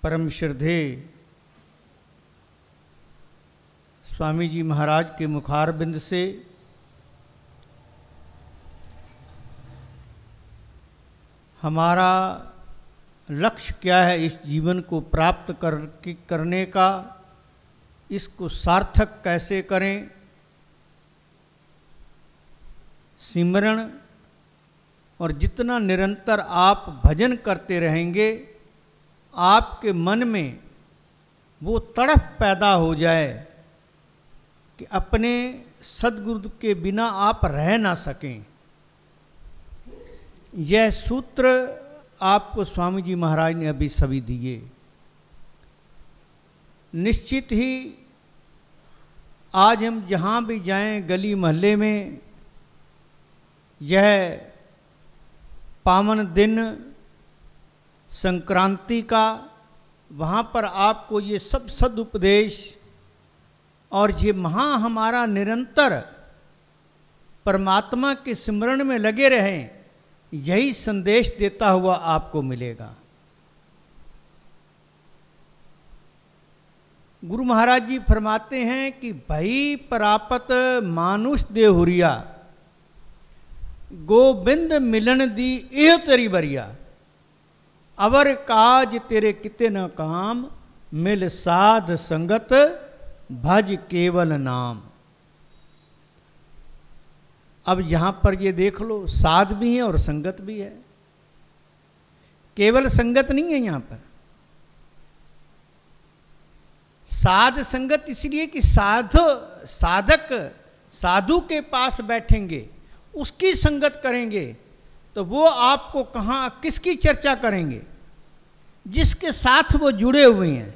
परम श्रद्धेय स्वामी जी महाराज के मुखारबिंद से हमारा लक्ष्य क्या है इस जीवन को प्राप्त करने का, इसको सार्थक कैसे करें, सिमरण और जितना निरंतर आप भजन करते रहेंगे आपके मन में वो तड़फ पैदा हो जाए कि अपने सद्गुरु के बिना आप रह ना सकें। यह सूत्र आपको स्वामी जी महाराज ने अभी सभी दिए। निश्चित ही आज हम जहाँ भी जाएं गली मोहल्ले में यह पावन दिन संक्रांति का, वहाँ पर आपको ये सब सदुपदेश और ये हमारा निरंतर परमात्मा के सिमरण में लगे रहें, यही संदेश देता हुआ आपको मिलेगा। गुरु महाराज जी फरमाते हैं कि भई परापत मानुष देहुरिया, गोविंद मिलन दी एह तरी बरिया, अवर काज तेरे किते न काम, मिल साध संगत भज केवल नाम। अब यहां पर ये देख लो, साध भी है और संगत भी है, केवल संगत नहीं है। यहां पर साध संगत इसलिए कि साधक साधु के पास बैठेंगे, उसकी संगत करेंगे तो वो आपको कहां किसकी चर्चा करेंगे, जिसके साथ वो जुड़े हुए हैं,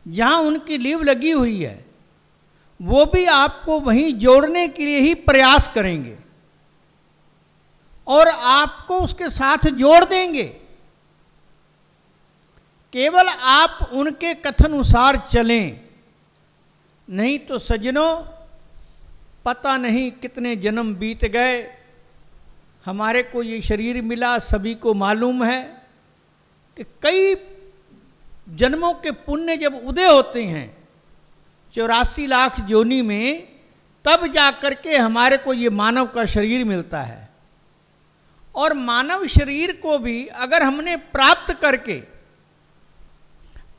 जहां उनकी लीव लगी हुई है, वो भी आपको वहीं जोड़ने के लिए ही प्रयास करेंगे और आपको उसके साथ जोड़ देंगे। केवल आप उनके कथन अनुसार चलें, नहीं तो सज्जनों पता नहीं कितने जन्म बीत गए। हमारे को ये शरीर मिला, सभी को मालूम है कि कई जन्मों के पुण्य जब उदय होते हैं 84 लाख योनि में, तब जाकर के हमारे को ये मानव का शरीर मिलता है। और मानव शरीर को भी अगर हमने प्राप्त करके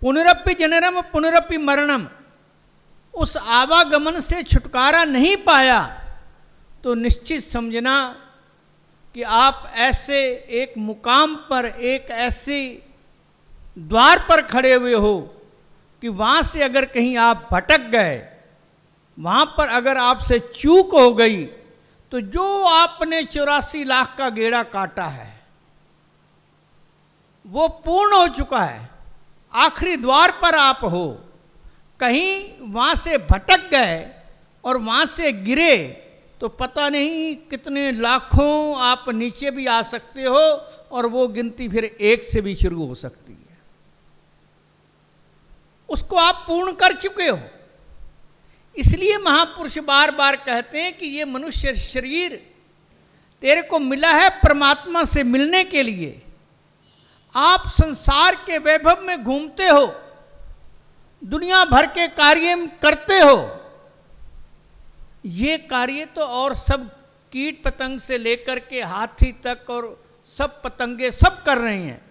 पुनरपि जननम पुनरपि मरणम, उस आवागमन से छुटकारा नहीं पाया, तो निश्चित समझना कि आप ऐसे एक मुकाम पर, एक ऐसे द्वार पर खड़े हुए हो कि वहां से अगर कहीं आप भटक गए, वहां पर अगर आपसे चूक हो गई, तो जो आपने 84 लाख का गेड़ा काटा है वो पूर्ण हो चुका है। आखिरी द्वार पर आप हो, कहीं वहां से भटक गए और वहां से गिरे तो पता नहीं कितने लाखों आप नीचे भी आ सकते हो, और वो गिनती फिर 1 से भी शुरू हो सकती है। उसको आप पूर्ण कर चुके हो। इसलिए महापुरुष बार बार कहते हैं कि ये मनुष्य शरीर तेरे को मिला है परमात्मा से मिलने के लिए। आप संसार के वैभव में घूमते हो, दुनिया भर के कार्य करते हो, ये कार्य तो और सब कीट पतंग से लेकर के हाथी तक और सब पतंगे सब कर रहे हैं।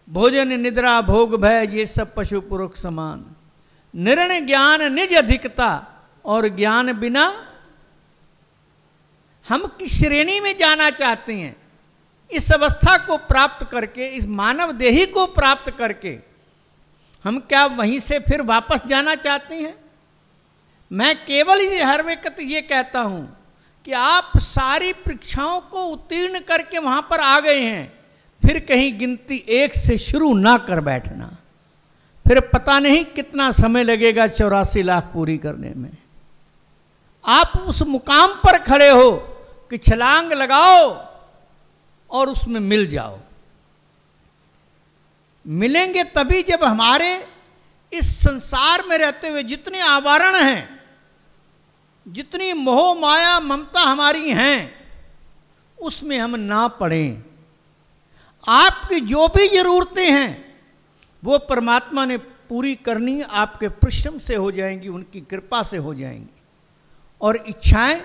भोजन निद्रा भोग भय ये सब पशु पुरुष समान, निर्णय ज्ञान निज अधिकता, और ज्ञान बिना हम किस श्रेणी में जाना चाहते हैं। इस अवस्था को प्राप्त करके, इस मानव देही को प्राप्त करके हम क्या वहीं से फिर वापस जाना चाहते हैं? मैं केवल ये हर वक्त ये कहता हूं कि आप सारी परीक्षाओं को उत्तीर्ण करके वहां पर आ गए हैं, फिर कहीं गिनती 1 से शुरू ना कर बैठना, फिर पता नहीं कितना समय लगेगा 84 लाख पूरी करने में। आप उस मुकाम पर खड़े हो कि छलांग लगाओ और उसमें मिल जाओ। मिलेंगे तभी जब हमारे इस संसार में रहते हुए जितने आवरण हैं, जितनी मोह माया ममता हमारी हैं, उसमें हम ना पड़ें। आपकी जो भी जरूरतें हैं वो परमात्मा ने पूरी करनी आपके परिश्रम से हो जाएंगी, उनकी कृपा से हो जाएंगी। और इच्छाएं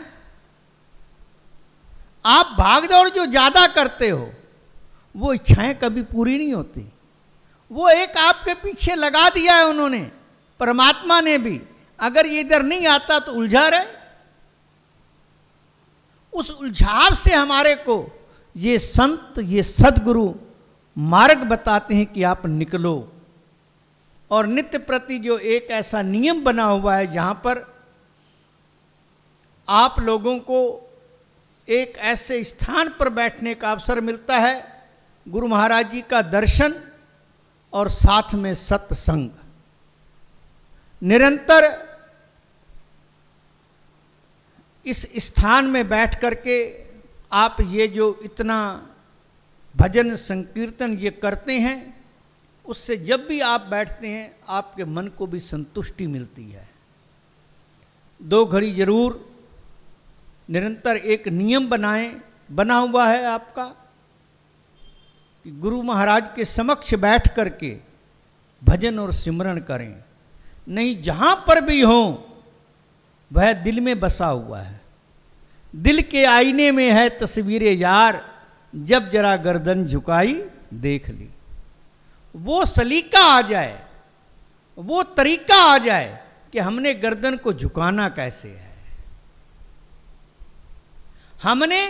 आप भागदौड़ जो ज्यादा करते हो वो इच्छाएं कभी पूरी नहीं होती। वो एक आपके पीछे लगा दिया है उन्होंने, परमात्मा ने भी, अगर ये इधर नहीं आता तो उलझा रहे। उस उलझाव से हमारे को ये संत, ये सद्गुरु मार्ग बताते हैं कि आप निकलो। और नित्य प्रति जो एक ऐसा नियम बना हुआ है जहां पर आप लोगों को एक ऐसे स्थान पर बैठने का अवसर मिलता है, गुरु महाराज जी का दर्शन और साथ में सत्संग। निरंतर इस स्थान में बैठ करके आप ये जो इतना भजन संकीर्तन ये करते हैं, उससे जब भी आप बैठते हैं आपके मन को भी संतुष्टि मिलती है। 2 घड़ी जरूर निरंतर एक नियम बना हुआ है आपका कि गुरु महाराज के समक्ष बैठ करके भजन और सिमरन करें। नहीं, जहां पर भी हो वह दिल में बसा हुआ है। दिल के आईने में है तस्वीरें यार, जब जरा गर्दन झुकाई देख ली। वो सलीका आ जाए, वो तरीका आ जाए कि हमने गर्दन को झुकाना कैसे है, हमने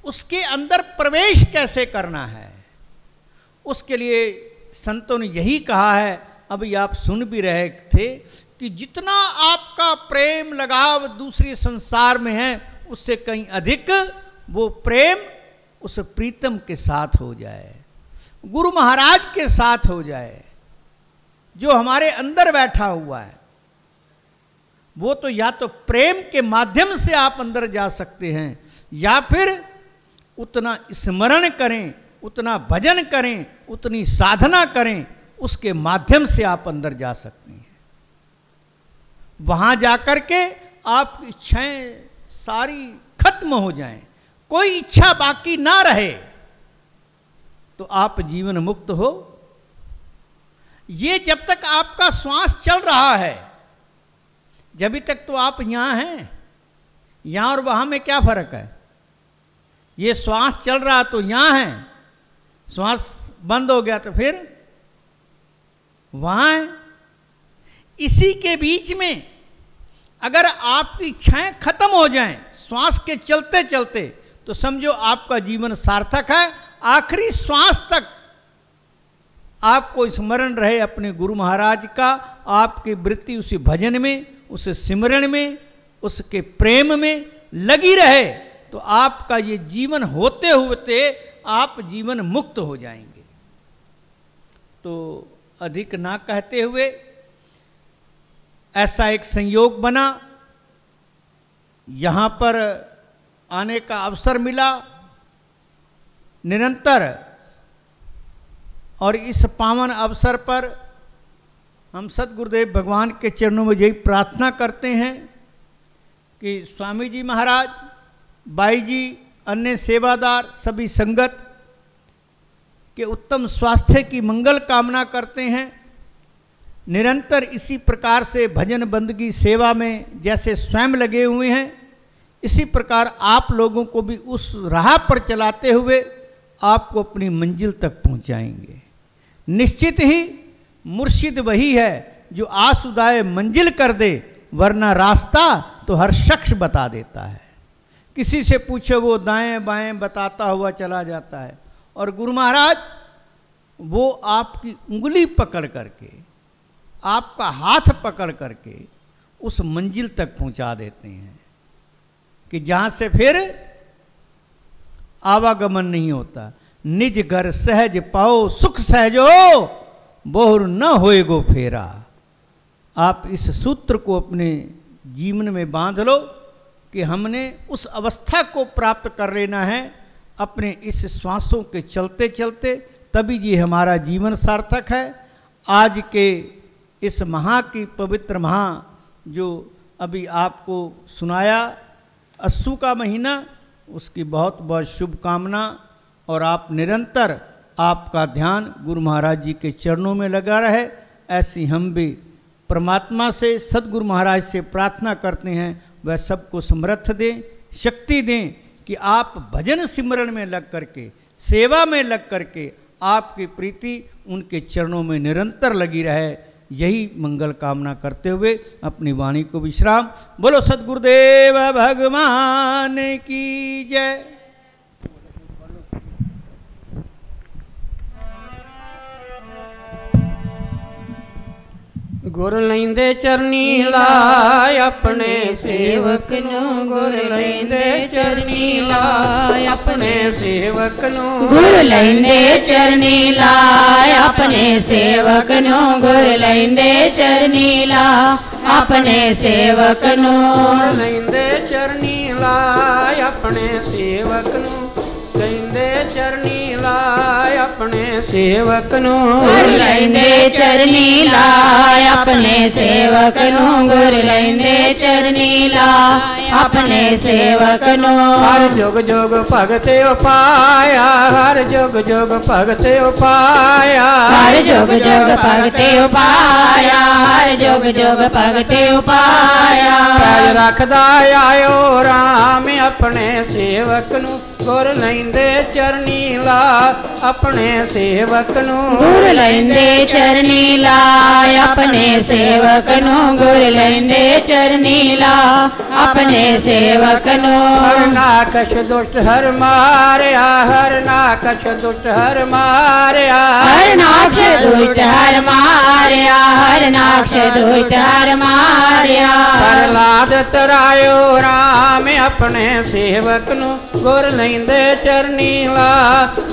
उसके अंदर प्रवेश कैसे करना है। उसके लिए संतों ने यही कहा है, अभी आप सुन भी रहे थे, कि जितना आपका प्रेम लगाव दूसरे संसार में है उससे कहीं अधिक वो प्रेम उस प्रीतम के साथ हो जाए, गुरु महाराज के साथ हो जाए, जो हमारे अंदर बैठा हुआ है। वो तो या तो प्रेम के माध्यम से आप अंदर जा सकते हैं, या फिर उतना स्मरण करें, उतना भजन करें, उतनी साधना करें, उसके माध्यम से आप अंदर जा सकते हैं। वहां जाकर के आपकी इच्छाएं सारी खत्म हो जाएं, कोई इच्छा बाकी ना रहे, तो आप जीवन मुक्त हो। ये जब तक आपका श्वास चल रहा है, जब तक तो आप यहां हैं। यहां और वहां में क्या फर्क है? ये श्वास चल रहा तो यहां है, श्वास बंद हो गया तो फिर वहां है। इसी के बीच में अगर आपकी इच्छाएं खत्म हो जाएं श्वास के चलते चलते, तो समझो आपका जीवन सार्थक है। आखिरी श्वास तक आपको स्मरण रहे अपने गुरु महाराज का, आपकी वृत्ति उसी भजन में, उस सिमरण में, उसके प्रेम में लगी रहे, तो आपका ये जीवन होते होते आप जीवन मुक्त हो जाएंगे। तो अधिक ना कहते हुए ऐसा एक संयोग बना, यहां पर आने का अवसर मिला निरंतर। और इस पावन अवसर पर हम सद्गुरुदेव भगवान के चरणों में यही प्रार्थना करते हैं कि स्वामी जी महाराज, बाई जी, अन्य सेवादार, सभी संगत के उत्तम स्वास्थ्य की मंगल कामना करते हैं। निरंतर इसी प्रकार से भजन बंदगी सेवा में जैसे स्वयं लगे हुए हैं, इसी प्रकार आप लोगों को भी उस राह पर चलाते हुए आपको अपनी मंजिल तक पहुंचाएंगे। निश्चित ही मुर्शिद वही है जो आसुदाए मंजिल कर दे, वरना रास्ता तो हर शख्स बता देता है। किसी से पूछो वो दाएं बाएं बताता हुआ चला जाता है, और गुरु महाराज वो आपकी उंगली पकड़ करके, आपका हाथ पकड़ करके उस मंजिल तक पहुंचा देते हैं कि जहां से फिर आवागमन नहीं होता। निज घर सहज पाओ सुख सहजो, बहुर न होएगो फेरा। आप इस सूत्र को अपने जीवन में बांध लो कि हमने उस अवस्था को प्राप्त कर लेना है अपने इस श्वासों के चलते चलते, तभी ये हमारा जीवन सार्थक है। आज के इस महा की पवित्र महा जो अभी आपको सुनाया, अस्सू का महीना, उसकी बहुत बहुत शुभकामना। और आप निरंतर आपका ध्यान गुरु महाराज जी के चरणों में लगा रहे, ऐसी हम भी परमात्मा से, सदगुरु महाराज से प्रार्थना करते हैं वह सबको समर्थ दें, शक्ति दें कि आप भजन सिमरण में लग करके, सेवा में लग करके आपकी प्रीति उनके चरणों में निरंतर लगी रहे। यही मंगल कामना करते हुए अपनी वाणी को विश्राम। बोलो सद्गुरुदेव भगवान की जय। गुर लैंदे चरनी लाय अपने सेवक नु, गुर लैंदे चरनी लाय अपने सेवक नु, गुर लैंदे चरनी लाय अपने सेवक नु, गुर लैंदे चरनी लाय अपने सेवक नु, गुर लैंदे चरनी लाय अपने सेवक नु, लैंदे चरनी लाय अपने सेवक नु, गुर लैंदे चरनी लाय अपने सेवक नु, गुर लैंदे चरनी लाय अपने सेवक नु। हर जुग जुग भगत उपाया, हर जुग जुग भगत उपाया, हर जुग जुग भगत उपाया, हर जुग जुग भगत उपाया। पैज रखदा आयो राम अपने सेवक नु, गुर लैंदे चरनी ला अपने सेवक नु, गुर लैंदे चरनी लाय अपने सेवक नु, गुर लैंदे चरनी लाय अपने सेवक नु। हर नाकश दुष्ट हर मारया, हर नाकश दुष्ट हर मारया, हर नाक्ष दुष्ट हर मारया, हर नाक्ष दुष्ट हर मारया। प्रहलाद तरायो राम अपने सेवक नु, गुर लैंदे चरनी ला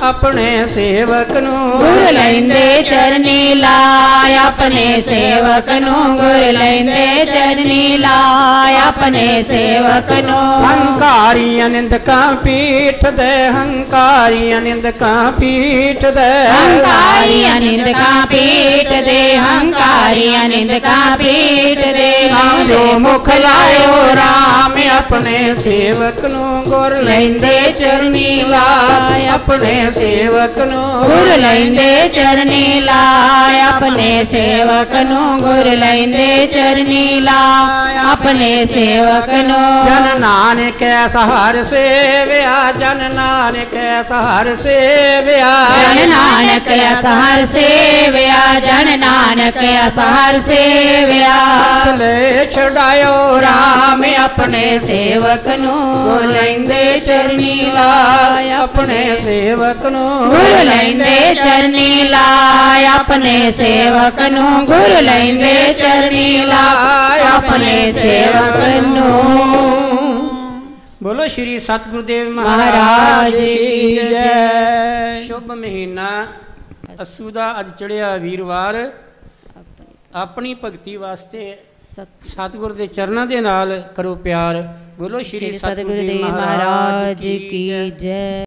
अपने सेवक नु, गुर लैंदे चरनी लाय अपने सेवक नु, गुर लैंदे चरनी लाय अपने सेवक नु। हंकारी अनिंदका पीठ दे, हंकारी अनिंदका पीठ दे, हंकारी अनिंदका पीठ दे, हंकारी अनिंदका पीठ दे। जो मुख लायो राम अपने सेवक नु, गुर लैंदे चरनी ला अपने सेवक नु, गुर लैंदे चरनी लाय अपने सेवक नु, गुर लैंदे चरनी लाय अपने सेवक नु। जन नानक सहार सेव्या, जन नानक सहार सेव्या, जन नानक असहर सेव्या, जन नानक असहर सेव्या। ले छुड़ायो राम अपने सेवक नु, गुर लैंदे चरनी ला अपने सेवक नु, गुर लैंदे चरनी लाय अपने सेवक नु, गुर लैंदे चरनी लाय अपने सेवक नु। बोलो श्री सतगुरुदेव महाराज की जय। शुभ महीना अस्सू दा अज चढ़िया वीरवार अपनी भगती वास्ते सतगुरु दे चरणों दे नाल करो प्यार। बोलो श्री सतगुरुदेव महाराज की जय।